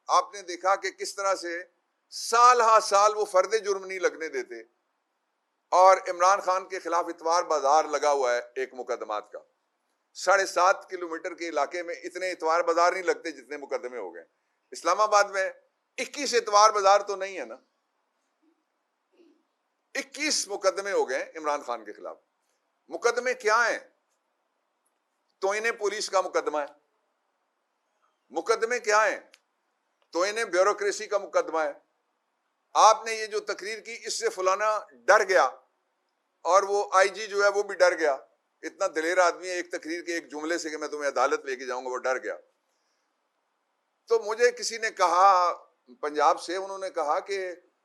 आपने देखा कि किस तरह से साल हा साल वो फर्द जुर्म नहीं लगने देते, और इमरान खान के खिलाफ इतवार बाजार लगा हुआ है एक मुकदमात का। 7.5 किलोमीटर के इलाके में इतने इतवार बाजार नहीं लगते जितने मुकदमे हो गए। इस्लामाबाद में 21 इतवार बाजार तो नहीं है ना, 21 मुकदमे हो गए इमरान खान के खिलाफ। मुकदमे क्या हैं? तोइने पुलिस का मुकदमा है। मुकदमे क्या हैं? तोइने ब्यूरोक्रेसी का मुकदमा है। आपने ये जो तकरीर की, इससे फलाना डर गया और वो आईजी जो है वो भी डर गया। इतना दिलेर आदमी है, एक तकरीर के एक जुमले से कि मैं तुम्हें अदालत लेके जाऊंगा, वो डर गया। तो मुझे किसी ने कहा पंजाब से, उन्होंने कहा कि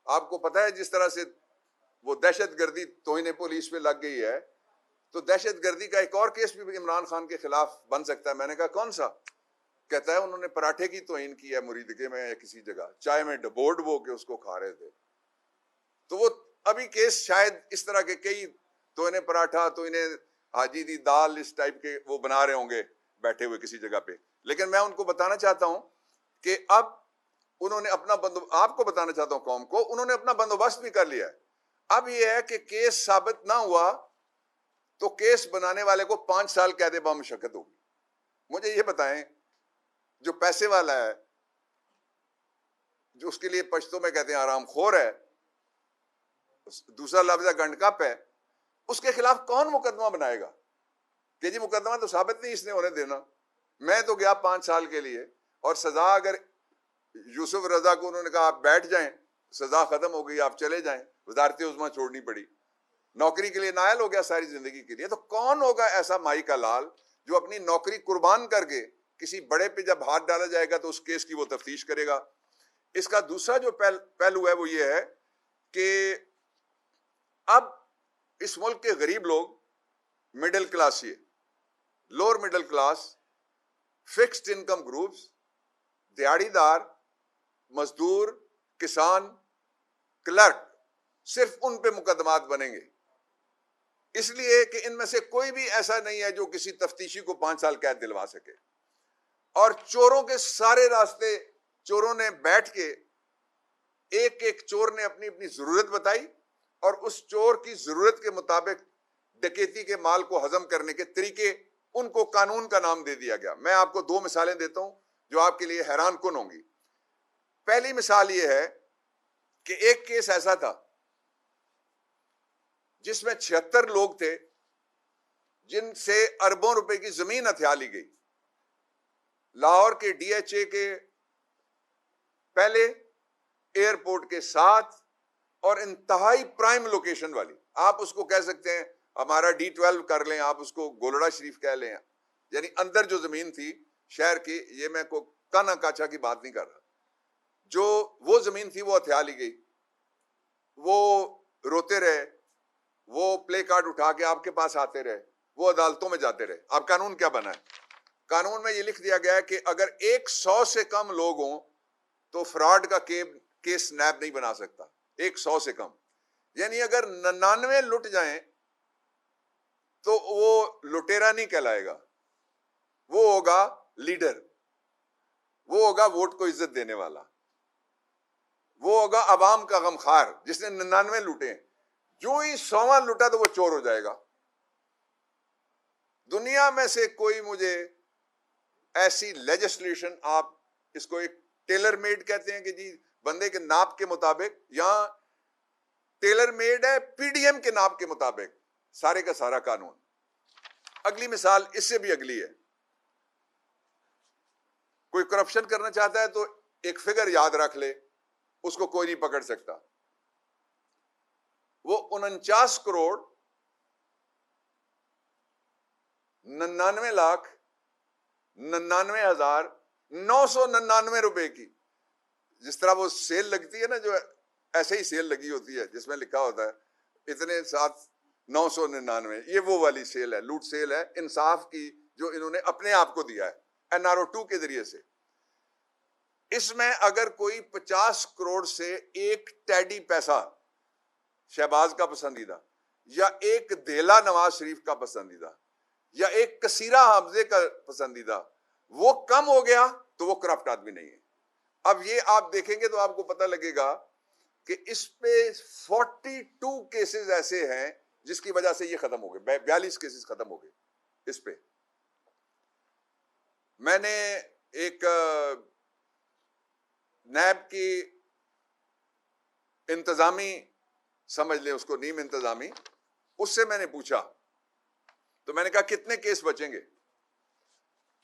आपको पता है जिस तरह से वो दहशतगर्दी तोहिने पुलिस पे लग गई है, तो दहशतगर्दी का एक और केस भी इमरान खान के खिलाफ बन सकता है। मैंने कहा कौन सा? कहता है उन्होंने पराठे की तोहिन की है मुरीदके में या किसी जगह, चाय में डबो के उसको खा रहे थे। तो वो अभी केस शायद इस तरह के कई तोहिने पराठा, तोहिने हाजी दी दाल, इस टाइप के वो बना रहे होंगे बैठे हुए किसी जगह पे। लेकिन मैं उनको बताना चाहता हूं कि अब उन्होंने अपना आपको बताना चाहता हूं कौम को, उन्होंने अपना बंदोबस्त भी कर लिया है। अब यह है कि केस साबित ना हुआ तो केस बनाने वाले को 5 साल कैद बामुशक्कत होगी। मुझे ये बताएं, जो पैसे वाला है, जो उसके लिए पश्तो में कहते हैं आरामखोर है, दूसरा लफ्ज गंडकप है, उसके खिलाफ कौन मुकदमा बनाएगा कि जी मुकदमा तो साबित नहीं इसने होने देना। मैं तो गया 5 साल के लिए, और सजा अगर यूसुफ रजा को उन्होंने कहा आप बैठ जाएं, सजा खत्म हो गई, आप चले जाएं, वजारत उज़्मा छोड़नी पड़ी, नौकरी के लिए नायल हो गया सारी जिंदगी के लिए। तो कौन होगा ऐसा माई का लाल जो अपनी नौकरी कुर्बान करके किसी बड़े पे जब हाथ डाला जाएगा तो उस केस की वो तफ्तीश करेगा। इसका दूसरा जो पहलू है वो ये है कि अब इस मुल्क के गरीब लोग, मिडिल क्लास, ये lower middle class, fixed income groups, दिहाड़ीदार, मजदूर, किसान, क्लर्क, सिर्फ उन पे मुकदमात बनेंगे, इसलिए कि इनमें से कोई भी ऐसा नहीं है जो किसी तफ्तीशी को 5 साल कैद दिलवा सके। और चोरों के सारे रास्ते चोरों ने बैठ के, एक एक चोर ने अपनी अपनी जरूरत बताई और उस चोर की जरूरत के मुताबिक डकैती के माल को हजम करने के तरीके उनको कानून का नाम दे दिया गया। मैं आपको 2 मिसालें देता हूं जो आपके लिए हैरान कुन होंगी। पहली मिसाल यह है कि एक केस ऐसा था जिसमें 76 लोग थे जिनसे अरबों रुपए की जमीन हथिया ली गई। लाहौर के डीएचए के पहले, एयरपोर्ट के साथ, और इंतहाई प्राइम लोकेशन वाली। आप उसको कह सकते हैं हमारा D12 कर लें, आप उसको गोलड़ा शरीफ कह लें, यानी अंदर जो जमीन थी शहर की, ये मैं को काना काचा की बात नहीं कर रहा, जो वो जमीन थी वो हथिया ली गई। वो रोते रहे, वो प्ले कार्ड उठा के आपके पास आते रहे, वो अदालतों में जाते रहे। अब कानून क्या बना है? कानून में ये लिख दिया गया है कि अगर 100 से कम लोग हों तो फ्रॉड का केस नैब नहीं बना सकता। 100 से कम, यानी अगर 99 लुट जाएं तो वो लुटेरा नहीं कहलाएगा, वो होगा लीडर, वो होगा वोट को इज्जत देने वाला, वो होगा अवाम का गमखार जिसने 99 लुटे। जो ही 100वां लुटा तो वो चोर हो जाएगा। दुनिया में से कोई मुझे ऐसी लेजिस्लेशन, आप इसको एक टेलर मेड कहते हैं कि जी बंदे के नाप के मुताबिक, यहां टेलर मेड है पीडीएम के नाप के मुताबिक सारे का सारा कानून। अगली मिसाल इससे भी अगली है। कोई करप्शन करना चाहता है तो एक फिगर याद रख ले, उसको कोई नहीं पकड़ सकता। वो 49 करोड़ 99,99,999 रुपए की, जिस तरह वो सेल लगती है ना, जो ऐसे ही सेल लगी होती है जिसमें लिखा होता है इतने 999, ये वो वाली सेल है, लूट सेल है इंसाफ की, जो इन्होंने अपने आप को दिया है NRO2 के जरिए से। इसमें अगर कोई 50 करोड़ से एक टैडी पैसा शहबाज का पसंदीदा, या एक देला नवाज शरीफ का पसंदीदा, या एक कसीरा हमजे का पसंदीदा, वो कम हो गया तो वो करप्ट आदमी नहीं है। अब ये आप देखेंगे तो आपको पता लगेगा कि इस पे 42 केसेस ऐसे हैं जिसकी वजह से ये खत्म हो गए, 42 केसेस खत्म हो गए इस पे। मैंने एक नैब की इंतजामी, समझ लें उसको, नीम इंतजामी, उससे मैंने पूछा, तो मैंने कहा कितने केस बचेंगे?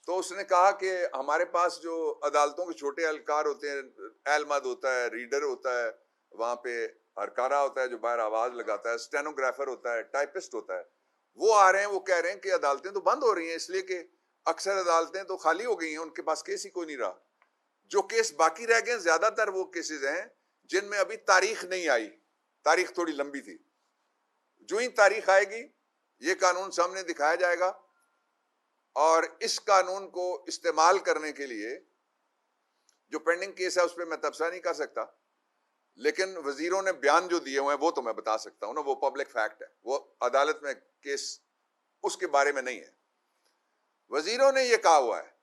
तो उसने कहा कि हमारे पास जो अदालतों के छोटे एहलकार होते हैं, एलमद होता है, रीडर होता है, वहां पे हरकारा होता है जो बाहर आवाज लगाता है, स्टेनोग्राफर होता है, टाइपिस्ट होता है, वो आ रहे हैं, वो कह रहे हैं कि अदालतें तो बंद हो रही हैं इसलिए कि अक्सर अदालतें तो खाली हो गई हैं, उनके पास केस ही कोई नहीं रहा। जो केस बाकी रह गए ज्यादातर वो केसेस हैं जिनमें अभी तारीख नहीं आई, तारीख थोड़ी लंबी थी। जो ही तारीख आएगी ये कानून सामने दिखाया जाएगा और इस कानून को इस्तेमाल करने के लिए जो पेंडिंग केस है उस पर मैं तबसरा नहीं कर सकता, लेकिन वजीरों ने बयान जो दिए हुए हैं वो तो मैं बता सकता हूं ना, वो पब्लिक फैक्ट है, वो अदालत में केस उसके बारे में नहीं है। वजीरों ने ये कहा हुआ है,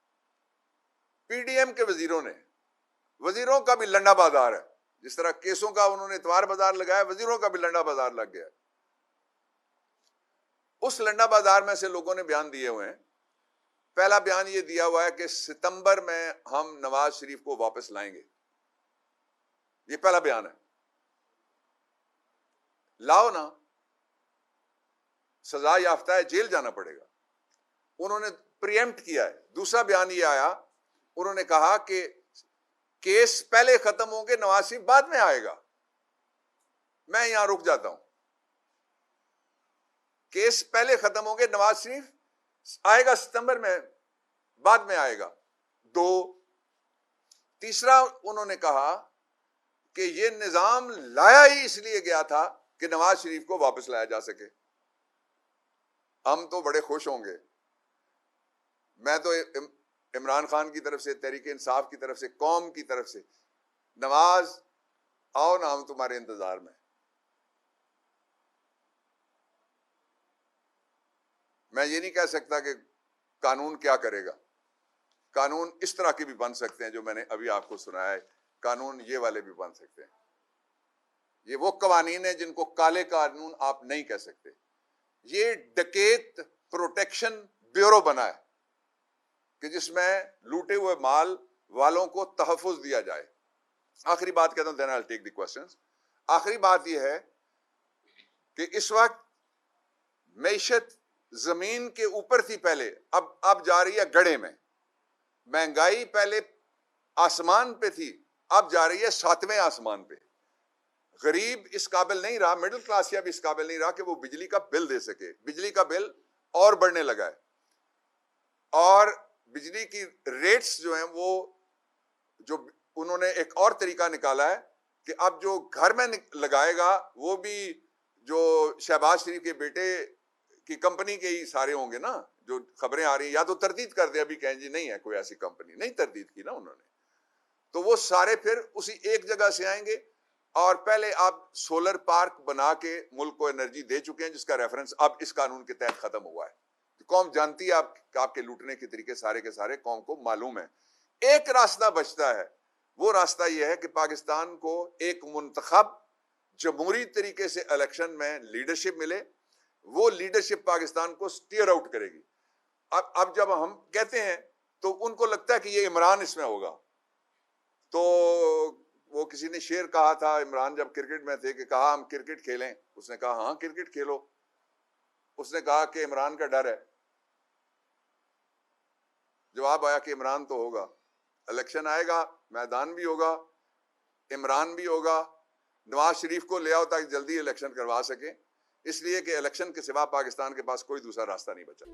पीडीएम के वजीरों ने, वजीरों का भी लंडा बाजार है, जिस तरह केसों का उन्होंने इतवार बाजार लगाया, वजीरों का भी लंडा बाजार लग गया। उस लंडा बाजार में से लोगों ने बयान दिए हुए हैं। पहला बयान ये दिया हुआ है कि सितंबर में हम नवाज शरीफ को वापस लाएंगे, ये पहला बयान है। लाओ ना, सजा याफ्ता है, जेल जाना पड़ेगा, उन्होंने प्रिएम्प्ट किया है। दूसरा बयान ये आया, उन्होंने कहा कि केस पहले खत्म होंगे, नवाज शरीफ बाद में आएगा। मैं यहां रुक जाता हूं, केस पहले खत्म होंगे, नवाज शरीफ आएगा सितंबर में, बाद में आएगा। दो, तीसरा उन्होंने कहा कि यह निजाम लाया ही इसलिए गया था कि नवाज शरीफ को वापस लाया जा सके। हम तो बड़े खुश होंगे, मैं तो इमरान खान की तरफ से, तहरीक इंसाफ की तरफ से, कौम की तरफ से, नवाज आओ ना, हम तुम्हारे इंतजार में। मैं ये नहीं कह सकता कि कानून क्या करेगा, कानून इस तरह के भी बन सकते हैं जो मैंने अभी आपको सुनाया है, कानून ये वाले भी बन सकते हैं। ये वो कवानीन है जिनको काले कानून आप नहीं कह सकते। ये डकैत प्रोटेक्शन ब्यूरो बना है कि जिसमें लूटे हुए माल वालों को तहफ़्फ़ुज़ दिया जाए। आखिरी बात कहता हूं, then I will take the questions. आखिरी बात यह है कि इस वक्त मईशत जमीन के ऊपर थी पहले, अब जा रही है गड्ढे में। महंगाई पहले आसमान पे थी, अब जा रही है 7वें आसमान पे। गरीब इस काबिल नहीं रहा, मिडिल क्लास या भी इस काबिल नहीं रहा कि वो बिजली का बिल दे सके। बिजली का बिल और बढ़ने लगा है और बिजली की रेट्स जो हैं वो, जो उन्होंने एक और तरीका निकाला है कि अब जो घर में लगाएगा वो भी जो शहबाज शरीफ के बेटे की कंपनी के ही सारे होंगे ना, जो खबरें आ रही हैं, या तो तरदीद कर दे, अभी कहें जी नहीं है कोई ऐसी कंपनी, नहीं तरदीद की ना उन्होंने, तो वो सारे फिर उसी एक जगह से आएंगे। और पहले आप सोलर पार्क बना के मुल्क को एनर्जी दे चुके हैं, जिसका रेफरेंस अब इस कानून के तहत खत्म हुआ है। तो कौम जानती है आपके लूटने के तरीके सारे के सारे कौम को मालूम है। एक रास्ता बचता है, वो रास्ता यह है कि पाकिस्तान को एक मुंतखब जमहूरी तरीके से इलेक्शन में लीडरशिप मिले, वो लीडरशिप पाकिस्तान को स्टीयर आउट करेगी। अब जब हम कहते हैं तो उनको लगता है कि ये इमरान इसमें होगा। तो वो किसी ने शेर कहा था, इमरान जब क्रिकेट में थे, कि कहा हम क्रिकेट खेलें, उसने कहा हाँ क्रिकेट खेलो। उसने कहा कि इमरान का डर है, जवाब आया कि इमरान तो होगा, इलेक्शन आएगा, मैदान भी होगा, इमरान भी होगा, नवाज शरीफ को ले आओ ताकि जल्दी इलेक्शन करवा सके, इसलिए कि इलेक्शन के सिवा पाकिस्तान के पास कोई दूसरा रास्ता नहीं बचा।